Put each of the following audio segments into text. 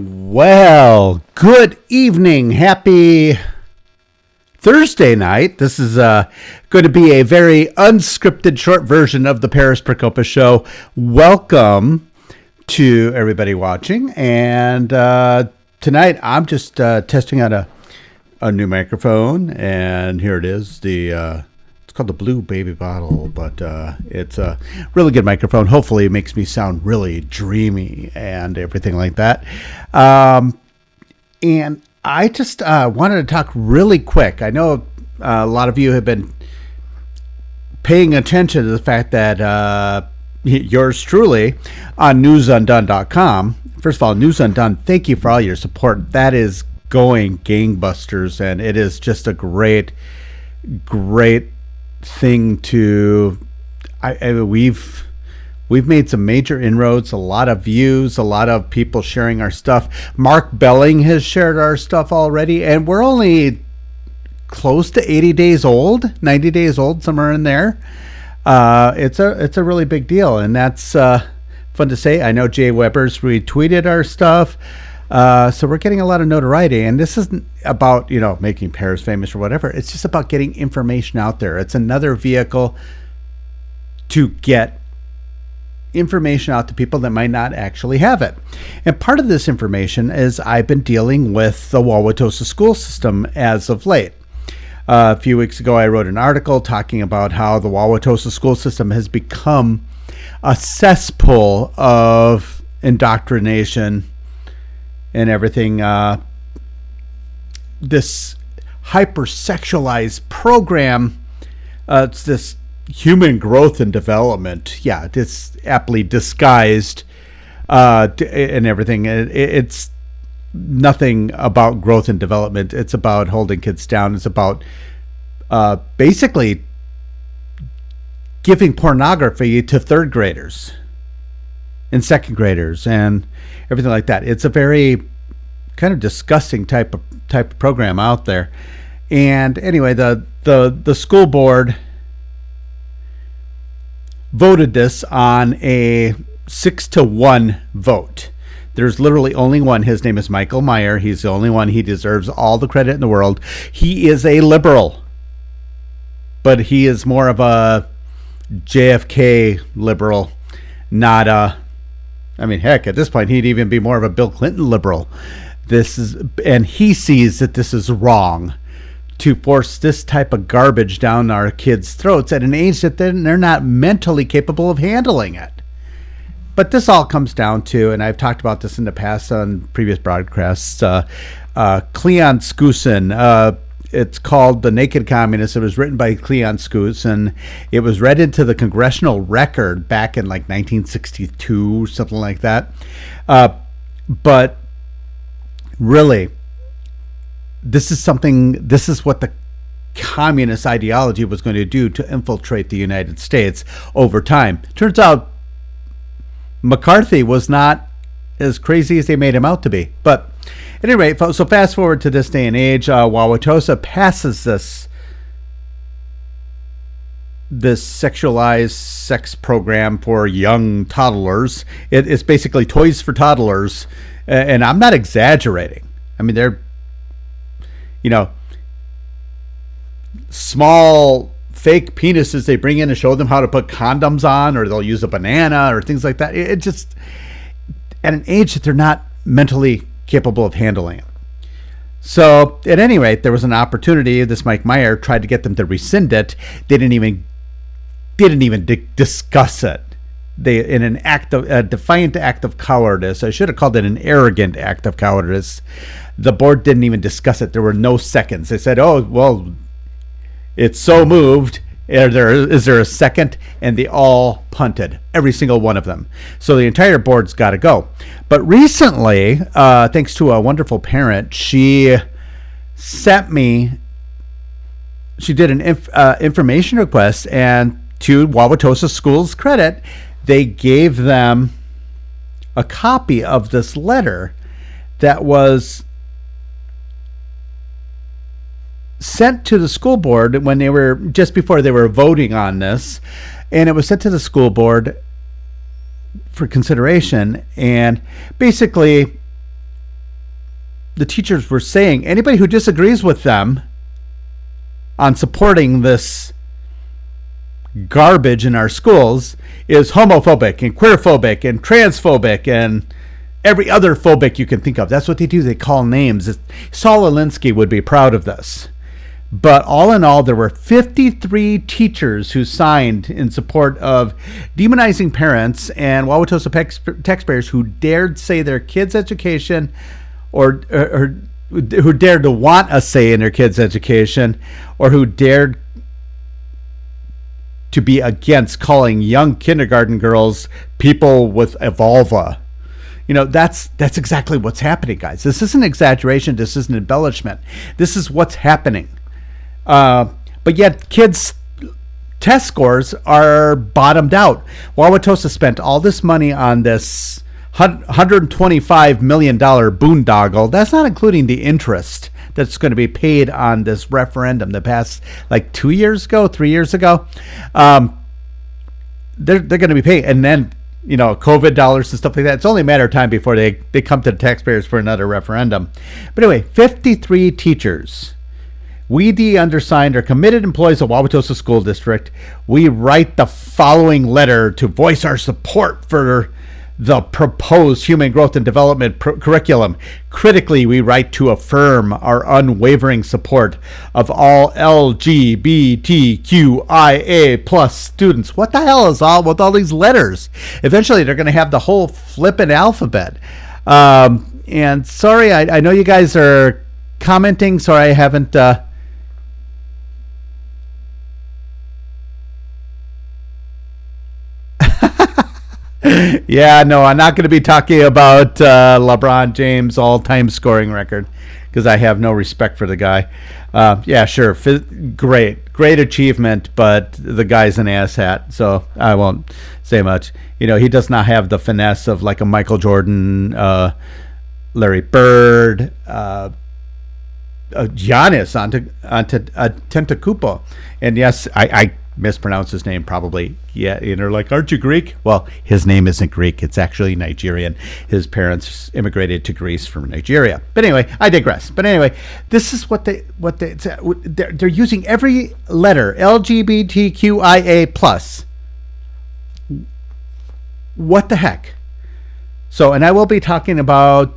Well, good evening. Happy Thursday night. This is going to be a very unscripted short version of the Paris Procopis show. Welcome to everybody watching. And tonight I'm just testing out a new microphone. And here it is. It's called the Blue Baby Bottle, but it's a really good microphone. Hopefully it makes me sound really dreamy and everything like that. And I just wanted to talk really quick. I know a lot of you have been paying attention to the fact that yours truly on newsundone.com. First of all, News Undone, thank you for all your support. That is going gangbusters, and it is just a great thing to we've made some major inroads, a lot of views, a lot of people sharing our stuff. Mark Belling has shared our stuff already, and we're only close to 80 days old, 90 days old, somewhere in there. It's a really big deal, and that's fun to say. I know Jay Weber's retweeted our stuff. So we're getting a lot of notoriety, and this isn't about, making Paris famous or whatever. It's just about getting information out there. It's another vehicle to get information out to people that might not actually have it. And part of this information is I've been dealing with the Wauwatosa school system as of late. A few weeks ago, I wrote an article talking about how the Wauwatosa school system has become a cesspool of indoctrination and everything. This hypersexualized program, it's this human growth and development. Yeah, it's aptly disguised and everything. It's nothing about growth and development. It's about holding kids down. It's about basically giving pornography to third graders and second graders and everything like that. It's a very kind of disgusting type of program out there. And anyway, the school board voted this on a 6-1 vote. There's literally only one. His name is Michael Meyer. He's the only one. He deserves all the credit in the world. He is a liberal, but he is more of a JFK liberal, not a, heck, at this point, he'd even be more of a Bill Clinton liberal. And he sees that this is wrong to force this type of garbage down our kids' throats at an age that they're not mentally capable of handling it. But this all comes down to, and I've talked about this in the past on previous broadcasts, Cleon Skousen. It's called The Naked Communist. It was written by Cleon Skousen. It was read into the Congressional Record back in like 1962, something like that. But really, this is what the communist ideology was going to do to infiltrate the United States over time. Turns out McCarthy was not as crazy as they made him out to be. But at any rate, so fast forward to this day and age, Wauwatosa passes this sexualized sex program for young toddlers. It's basically toys for toddlers, and I'm not exaggerating. They're, small fake penises they bring in to show them how to put condoms on, or they'll use a banana or things like that. It just, at an age that they're not mentally capable of handling it. So at any rate, there was an opportunity. This Mike Meyer tried to get them to rescind it. They didn't even discuss it. They, in a defiant act of cowardice, I should have called it an arrogant act of cowardice, the board didn't even discuss it. There were no seconds. They said, oh, well, it's so moved. Is there a second? And they all punted, every single one of them. So the entire board's got to go. But recently, thanks to a wonderful parent, she sent me, she did an information request, and to Wauwatosa School's credit, they gave them a copy of this letter that was sent to the school board when just before they were voting on this, and it was sent to the school board for consideration. And basically the teachers were saying anybody who disagrees with them on supporting this garbage in our schools is homophobic and queerphobic and transphobic and every other phobic you can think of. That's what they do. They call names. Saul Alinsky would be proud of this. But all in all, there were 53 teachers who signed in support of demonizing parents and Wauwatosa taxpayers who dared say their kids' education or who dared to want a say in their kids' education, or who dared to be against calling young kindergarten girls people with a vulva. That's exactly what's happening, guys. This isn't exaggeration. This isn't embellishment. This is what's happening. But yet kids' test scores are bottomed out. Wauwatosa spent all this money on this $125 million boondoggle. That's not including the interest that's going to be paid on this referendum that passed like 3 years ago. They're going to be paid. And then, COVID dollars and stuff like that. It's only a matter of time before they come to the taxpayers for another referendum. But anyway, 53 teachers. We, the undersigned, are committed employees of Wauwatosa School District. We write the following letter to voice our support for the proposed human growth and development curriculum. Critically, we write to affirm our unwavering support of all LGBTQIA plus students. What the hell is all with all these letters? Eventually, they're going to have the whole flippin' alphabet. And sorry, I know you guys are commenting. Sorry, I haven't... Yeah, no, I'm not going to be talking about LeBron James' all-time scoring record because I have no respect for the guy. Yeah, sure, great achievement, but the guy's an asshat, so I won't say much. He does not have the finesse of like a Michael Jordan, Larry Bird, Giannis Antetokounmpo, and yes, I mispronounce his name probably. Yeah, they're like, aren't you Greek? Well, his name isn't Greek. It's actually Nigerian. His parents immigrated to Greece from Nigeria. But anyway, I digress. But anyway, this is what they're using every letter, LGBTQIA plus. What the heck? So, and I will be talking about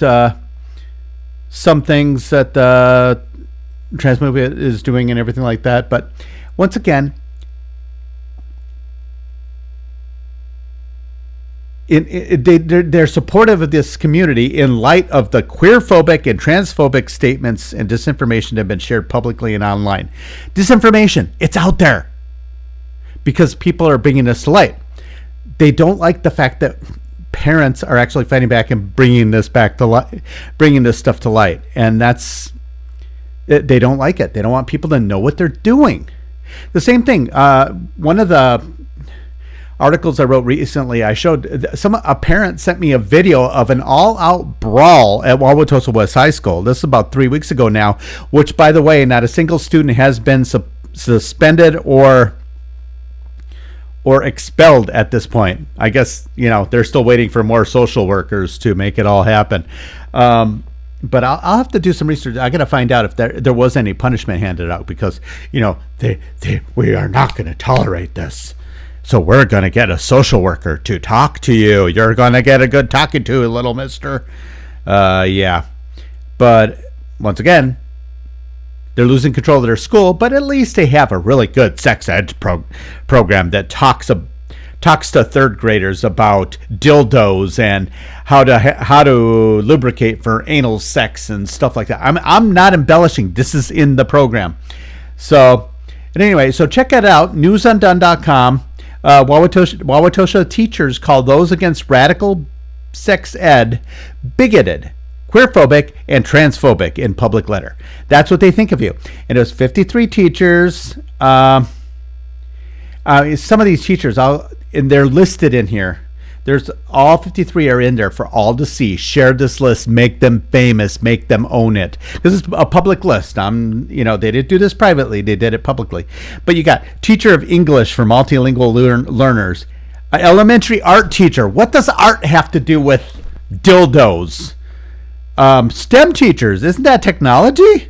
some things that Transmovia is doing and everything like that. But once again, they're supportive of this community in light of the queerphobic and transphobic statements and disinformation that have been shared publicly and online. Disinformation, it's out there because people are bringing this to light. They don't like the fact that parents are actually fighting back and bringing this stuff to light, and they don't like it. They don't want people to know what they're doing. The same thing. One of the articles I wrote recently, I showed a parent sent me a video of an all-out brawl at Wauwatosa West High School. This is about 3 weeks ago now, which, by the way, not a single student has been suspended or expelled at this point. I guess, they're still waiting for more social workers to make it all happen. But I'll have to do some research. I got to find out if there was any punishment handed out because, we are not going to tolerate this. So we're going to get a social worker to talk to you. You're going to get a good talking to, little mister. Yeah. But once again, they're losing control of their school, but at least they have a really good sex ed program that talks to third graders about dildos and how to lubricate for anal sex and stuff like that. I'm not embellishing. This is in the program. So, and anyway, so check it out, newsundone.com. Wauwatosa teachers call those against radical sex ed bigoted, queerphobic, and transphobic in public letter. That's what they think of you. And it was 53 teachers. Some of these teachers, and they're listed in here. There's all 53 are in there for all to see. Share this list, make them famous, make them own it. This is a public list. They didn't do this privately, they did it publicly. But you got teacher of English for multilingual learners, elementary art teacher. What does art have to do with dildos? STEM teachers, isn't that technology?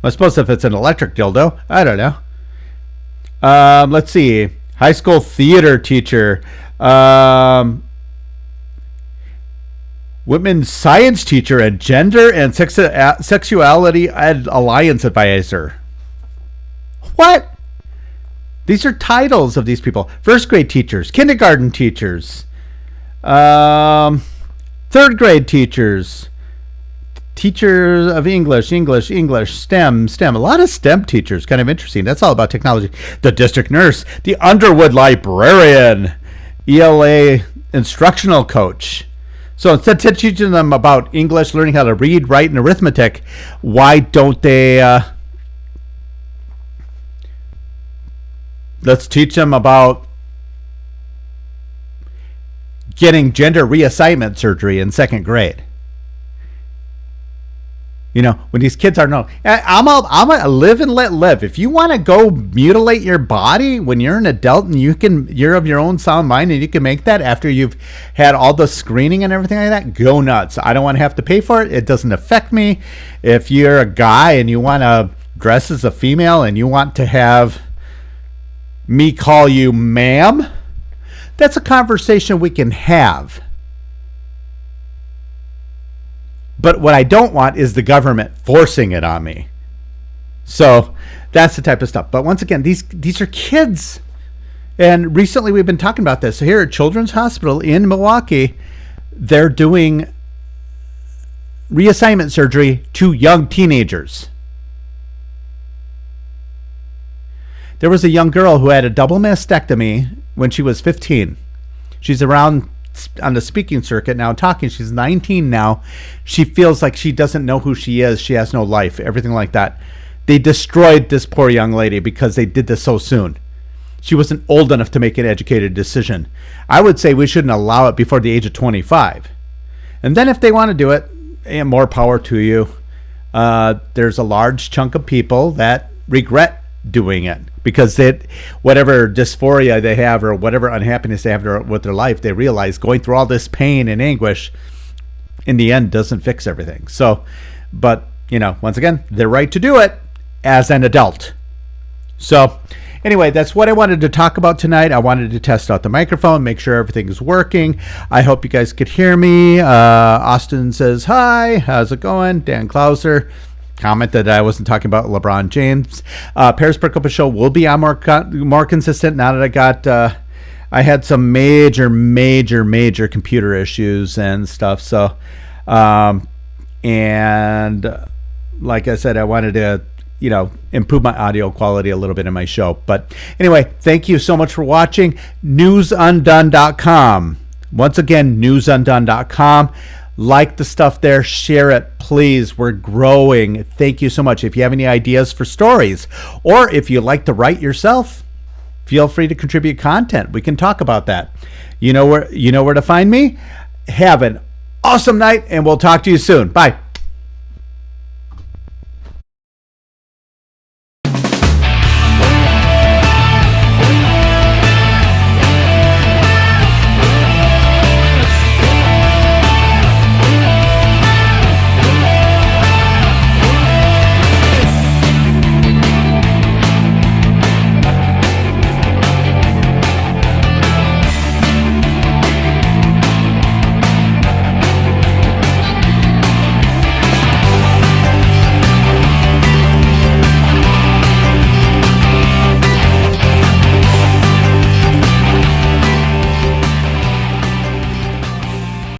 I suppose if it's an electric dildo, I don't know. Let's see. High school theater teacher. Women's science teacher and gender and sexuality alliance advisor. What? These are titles of these people. First grade teachers, kindergarten teachers, third grade teachers, teachers of English, STEM. A lot of STEM teachers. Kind of interesting. That's all about technology. The district nurse, the Underwood librarian, ELA instructional coach. So instead of teaching them about English, learning how to read, write, and arithmetic, why don't they... let's teach them about getting gender reassignment surgery in second grade. You know, when these kids are I'm a live and let live. If you want to go mutilate your body when you're an adult and you're of your own sound mind and you can make that after you've had all the screening and everything like that, go nuts. I don't want to have to pay for it. It doesn't affect me. If you're a guy and you want to dress as a female and you want to have me call you ma'am, that's a conversation we can have. But what I don't want is the government forcing it on me. So that's the type of stuff. But once again, these are kids. And recently we've been talking about this. So here at Children's Hospital in Milwaukee, they're doing reassignment surgery to young teenagers. There was a young girl who had a double mastectomy when she was 15. She's around on the speaking circuit now talking. She's 19 now. She feels like she doesn't know who she is. She has no life, everything like that. They destroyed this poor young lady because they did this so soon. She wasn't old enough to make an educated decision. I would say we shouldn't allow it before the age of 25. And then if they want to do it, more power to you. There's a large chunk of people that regret doing it because whatever dysphoria they have or whatever unhappiness they have with their life, they realize going through all this pain and anguish in the end doesn't fix everything. So, but once again, they're right to do it as an adult. So anyway, that's what I wanted to talk about tonight. I wanted to test out the microphone, make sure everything is working. I hope you guys could hear me. Austin says, hi, how's it going? Dan Klauser commented that I wasn't talking about LeBron James. Paris Procopis show will be on more consistent now that I had some major computer issues and stuff. So, and like I said, I wanted to, improve my audio quality a little bit in my show. But anyway, thank you so much for watching. newsundone.com. Once again, newsundone.com. Like the stuff there, share it, please. We're growing. Thank you so much. If you have any ideas for stories, or if you like to write yourself, feel free to contribute content. We can talk about that. You know where to find me. Have an awesome night, and we'll talk to you soon. Bye.